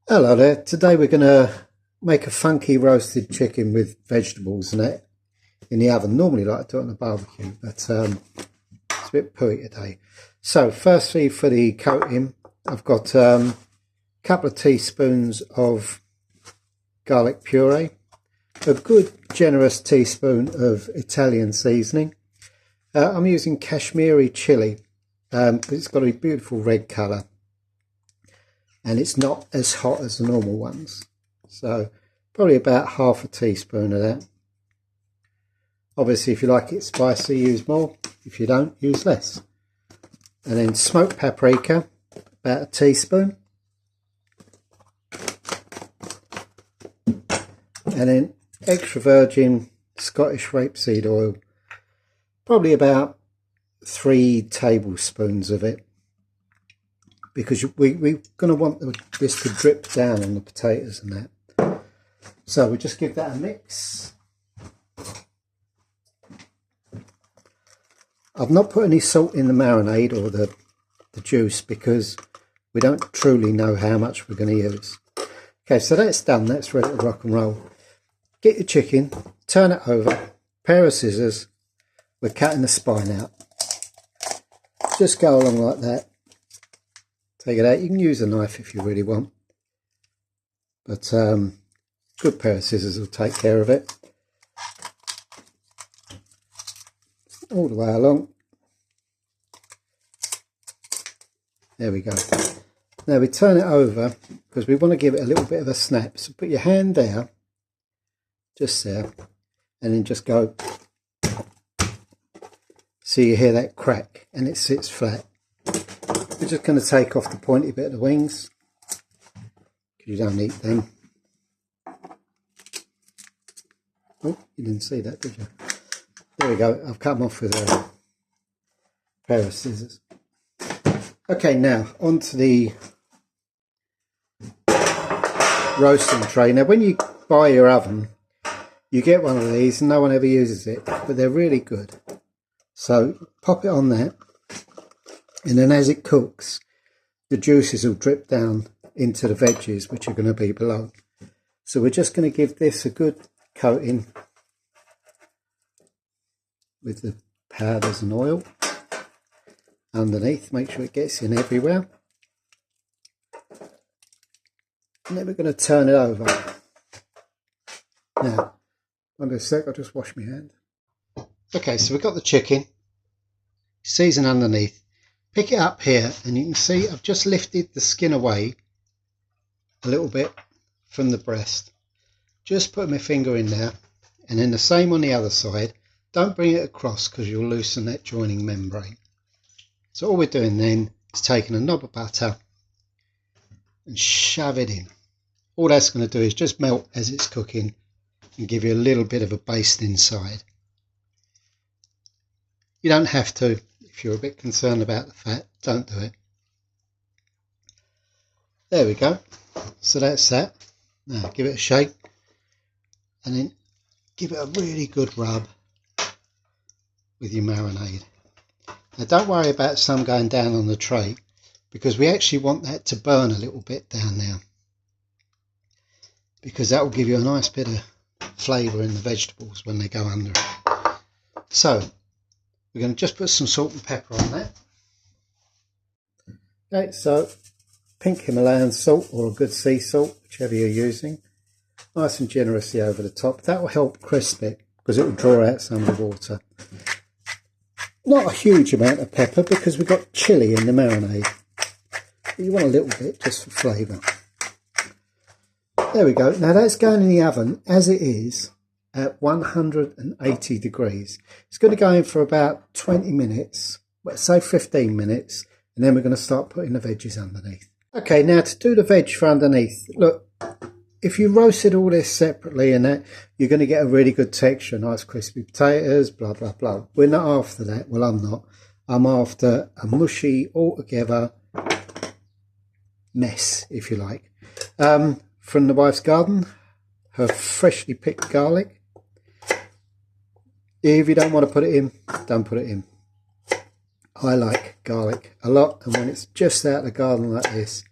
Hello there. Today we're going to make a funky roasted chicken with vegetables and that in the oven. Normally like to do it on a barbecue, but it's a bit pooey today. So firstly, for the coating, I've got a couple of teaspoons of garlic puree, a good generous teaspoon of Italian seasoning. I'm using kashmiri chilli because it's got a beautiful red colour. And it's not as hot as the normal ones. So probably about half a teaspoon of that. Obviously, if you like it spicy, use more. If you don't, use less. And then smoked paprika, about a teaspoon. And then extra virgin Scottish rapeseed oil, probably about 3 tablespoons of it. Because we're going to want this to drip down on the potatoes and that. So we just give that a mix. I've not put any salt in the marinade or the juice because we don't truly know how much we're going to use. Okay, so that's done. That's ready to rock and roll. Get your chicken, turn it over, pair of scissors. We're cutting the spine out. Just go along like that. Take it out. You can use a knife if you really want, but good pair of scissors will take care of it. All the way along. There we go. Now we turn it over because we want to give it a little bit of a snap. So put your hand there, just there, and then just go. So you hear that crack and it sits flat. We're just going to take off the pointy bit of the wings because you don't eat them. Oh, you didn't see that, did you? There we go. I've cut them off with a pair of scissors. Okay, now onto the roasting tray. Now, when you buy your oven, you get one of these, and no one ever uses it, but they're really good. So pop it on that. And then as it cooks, the juices will drip down into the veggies, which are going to be below. So we're just going to give this a good coating with the powders and oil underneath. Make sure it gets in everywhere. And then we're going to turn it over. Now, under a sec, I'll just wash my hand. Okay, so we've got the chicken, seasoned underneath. Pick it up here and you can see I've just lifted the skin away a little bit from the breast. Just put my finger in there and then the same on the other side. Don't bring it across because you'll loosen that joining membrane. So all we're doing then is taking a knob of butter and shove it in. All that's going to do is just melt as it's cooking and give you a little bit of a baste inside. You don't have to. If you're a bit concerned about the fat, don't do it. There we go. So that's that. Now give it a shake and then give it a really good rub with your marinade. Now don't worry about some going down on the tray because we actually want that to burn a little bit down there because that will give you a nice bit of flavour in the vegetables when they go under it. So we're going to just put some salt and pepper on that. Okay, so pink Himalayan salt or a good sea salt, whichever you're using. Nice and generously over the top. That will help crisp it because it will draw out some of the water. Not a huge amount of pepper because we've got chilli in the marinade. But you want a little bit just for flavour. There we go. Now that's going in the oven as it is at 180 degrees. It's going to go in for about 20 minutes, let's say 15 minutes, and then we're going to start putting the veggies underneath. Okay, now to do the veg for underneath, look, if you roasted all this separately and that, you're going to get a really good texture, nice crispy potatoes, blah, blah, blah. We're not after that. Well, I'm not. I'm after a mushy, all-together mess, if you like. From the wife's garden, her freshly picked garlic. If you don't want to put it in, don't put it in. I like garlic a lot, and when it's just out of the garden like this,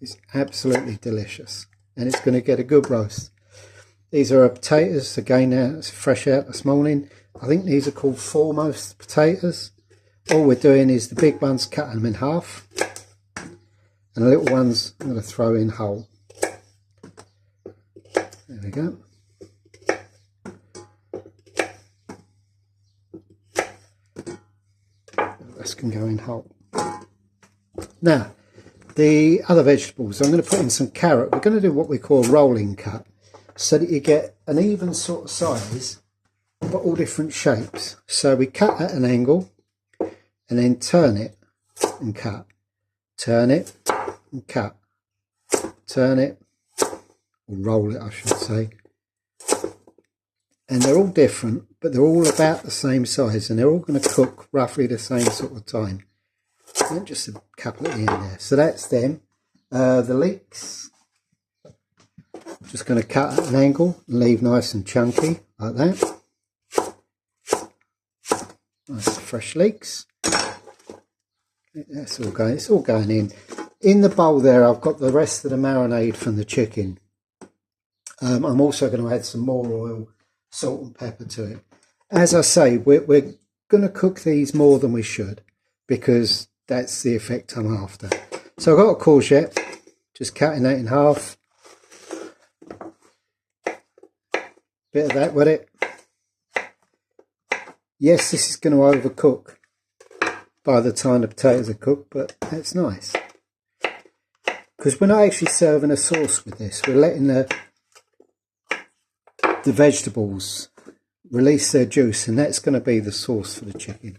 It's absolutely delicious, and it's going to get a good roast. These are potatoes, again, it's fresh out this morning. I think these are called foremost potatoes. All we're doing is the big ones, cut them in half, and the little ones I'm going to throw in whole. There we go. The rest can go in whole. Now, the other vegetables, I'm going to put in some carrot. We're going to do what we call a rolling cut, so that you get an even sort of size, but all different shapes. So we cut at an angle, and then turn it and cut. Turn it and cut. Turn it, or roll it I should say. And they're all different, but they're all about the same size, and they're all going to cook roughly the same sort of time. And just a couple at the end there. So that's them. The leeks, just going to cut at an angle and leave nice and chunky like that. Nice fresh leeks. That's all going. It's all going in. In the bowl there, I've got the rest of the marinade from the chicken. I'm also going to add some more oil, salt and pepper to it. As I say, we're going to cook these more than we should, because that's the effect I'm after. So I've got a courgette, just cutting that in half. Bit of that with it. Yes, this is going to overcook by the time the potatoes are cooked, but that's nice. Because we're not actually serving a sauce with this. We're letting the vegetables release their juice, and that's going to be the sauce for the chicken.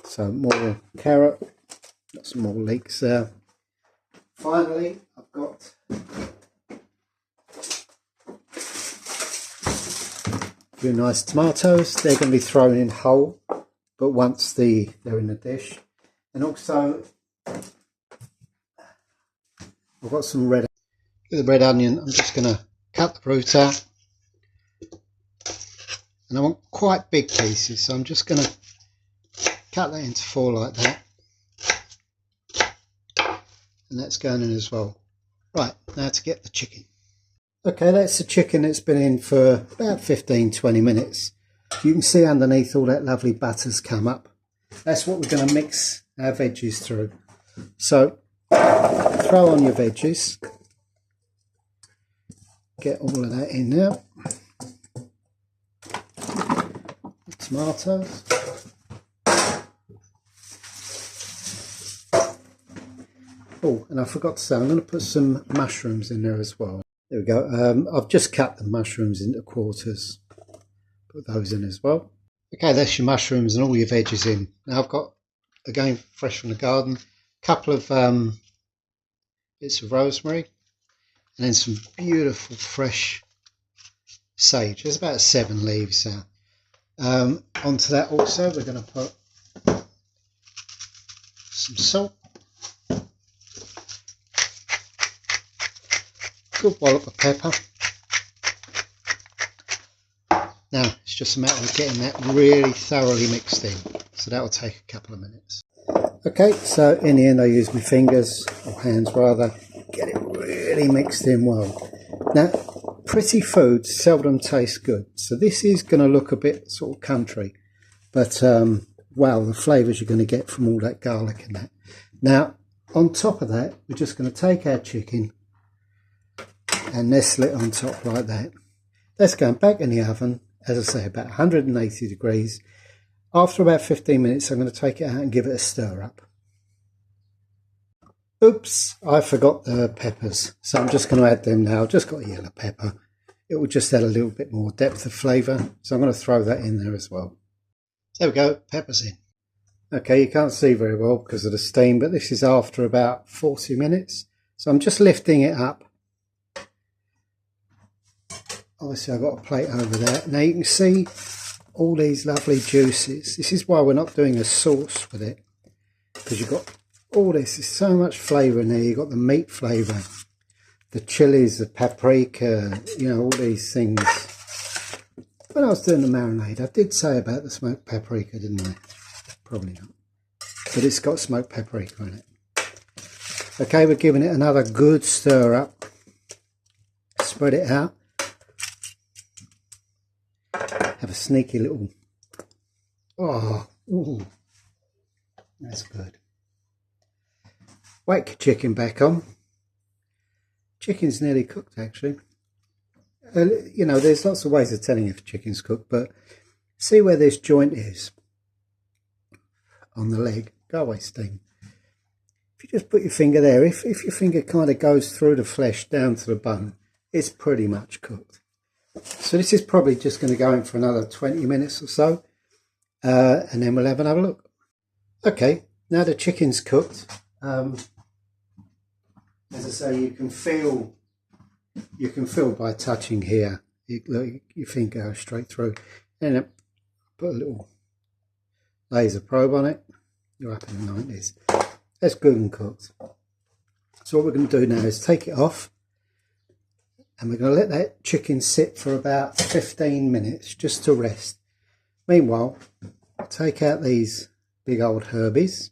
So more carrot, got some more leeks there. Finally, I've got a few nice tomatoes. They're going to be thrown in whole, but once they're in the dish. And also, I've got some red onion. I'm just going to cut the root out. And I want quite big pieces, so I'm just going to cut that into 4 like that. And that's going in as well. Right, now to get the chicken. Okay, that's the chicken. It's been in for about 15-20 minutes. You can see underneath all that lovely butter's come up. That's what we're going to mix our veggies through. So throw on your veggies. Get all of that in there. Tomatoes. Oh, and I forgot to say, I'm going to put some mushrooms in there as well. There we go. I've just cut the mushrooms into quarters. Put those in as well. Okay, that's your mushrooms and all your veggies in. Now I've got, again, fresh from the garden, a couple of bits of rosemary, and then some beautiful fresh sage. There's about 7 leaves there. Onto that also, we're going to put some salt. Good wallop of pepper. Now it's just a matter of getting that really thoroughly mixed in, so that will take a couple of minutes. Okay, so in the end I use my fingers, or hands rather, get it really mixed in well. Now, pretty food seldom tastes good, so this is going to look a bit sort of country, but wow, the flavours you're going to get from all that garlic and that. Now on top of that, we're just going to take our chicken and nestle it on top like that. That's going back in the oven, as I say, about 180 degrees. After about 15 minutes, I'm going to take it out and give it a stir up. Oops, I forgot the peppers, so I'm just going to add them now. I've just got a yellow pepper. It will just add a little bit more depth of flavour, so I'm going to throw that in there as well. There we go, peppers in. Okay, you can't see very well because of the steam, but this is after about 40 minutes. So I'm just lifting it up. Obviously I've got a plate over there. Now you can see all these lovely juices. This is why we're not doing a sauce with it, because you've got all this. There's so much flavour in there. You've got the meat flavour, the chilies, the paprika, you know, all these things. When I was doing the marinade, I did say about the smoked paprika, didn't I? Probably not. But it's got smoked paprika in it. Okay, we're giving it another good stir up. Spread it out. Have a sneaky little... Oh, ooh, that's good. Whack your chicken back on. Chicken's nearly cooked, actually. You know, there's lots of ways of telling if chicken's cooked, but see where this joint is on the leg. Go away, steam. If you just put your finger there, if your finger kind of goes through the flesh down to the bone, it's pretty much cooked. So this is probably just going to go in for another 20 minutes or so, and then we'll have another look. Okay, now the chicken's cooked. As I say, you can feel by touching here. Your finger goes straight through, and then put a little laser probe on it. You're up in the 90s. That's good and cooked. So what we're going to do now is take it off, and we're going to let that chicken sit for about 15 minutes just to rest. Meanwhile, I'll take out these big old herbies.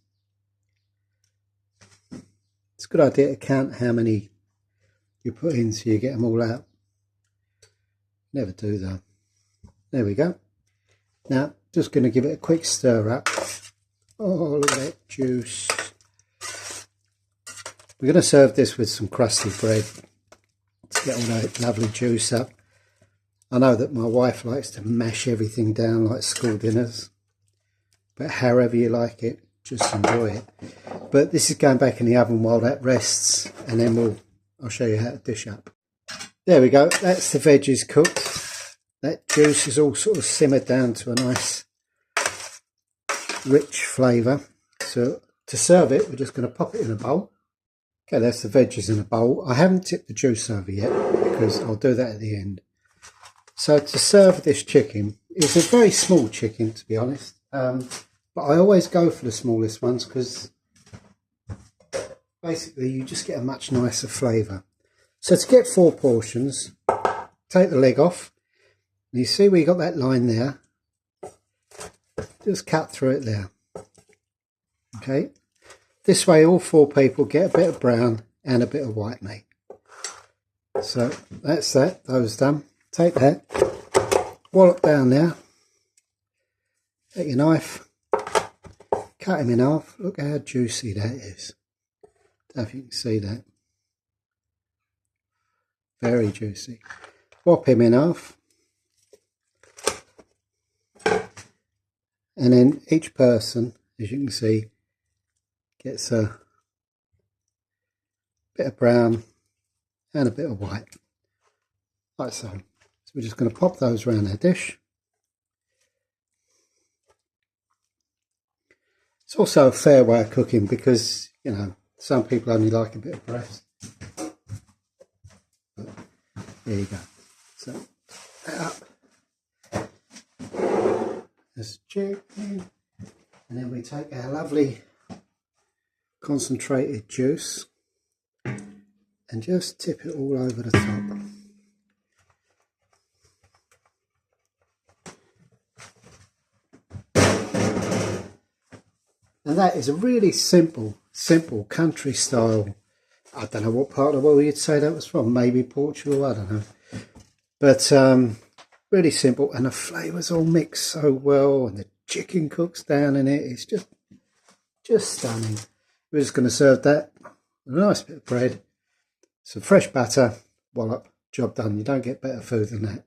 It's a good idea to count how many you put in so you get them all out. Never do though. There we go. Now, just going to give it a quick stir up. Oh, look at that juice. We're going to serve this with some crusty bread to get all that lovely juice up. I know that my wife likes to mash everything down like school dinners, but however you like it, just enjoy it. But this is going back in the oven while that rests, and then I'll show you how to dish up. There we go, that's the veggies cooked. That juice is all sort of simmered down to a nice rich flavour. So to serve it, we're just going to pop it in a bowl. Okay, that's the veggies in a bowl. I haven't tipped the juice over yet because I'll do that at the end. So to serve this chicken, it's a very small chicken to be honest, but I always go for the smallest ones because basically you just get a much nicer flavour. So to get 4 portions, take the leg off. And you see where you got that line there? Just cut through it there. Okay. This way all 4 people get a bit of brown and a bit of white meat. So that's that, those done. Take that, wallop down there, take your knife, cut him in half. Look how juicy that is. Don't know if you can see that. Very juicy. Whop him in half. And then each person, as you can see, gets a bit of brown and a bit of white, like so. So we're just going to pop those around our dish. It's also a fair way of cooking because, you know, some people only like a bit of breast. But there you go. So that up. There's chicken. And then we take our lovely concentrated juice and just tip it all over the top. And that is a really simple country style. I don't know what part of the world you'd say that was from. Maybe Portugal, I don't know. But really simple, and the flavours all mix so well, and the chicken cooks down in it. It's just stunning. We're just going to serve that with a nice bit of bread, some fresh butter, wallop, job done. You don't get better food than that.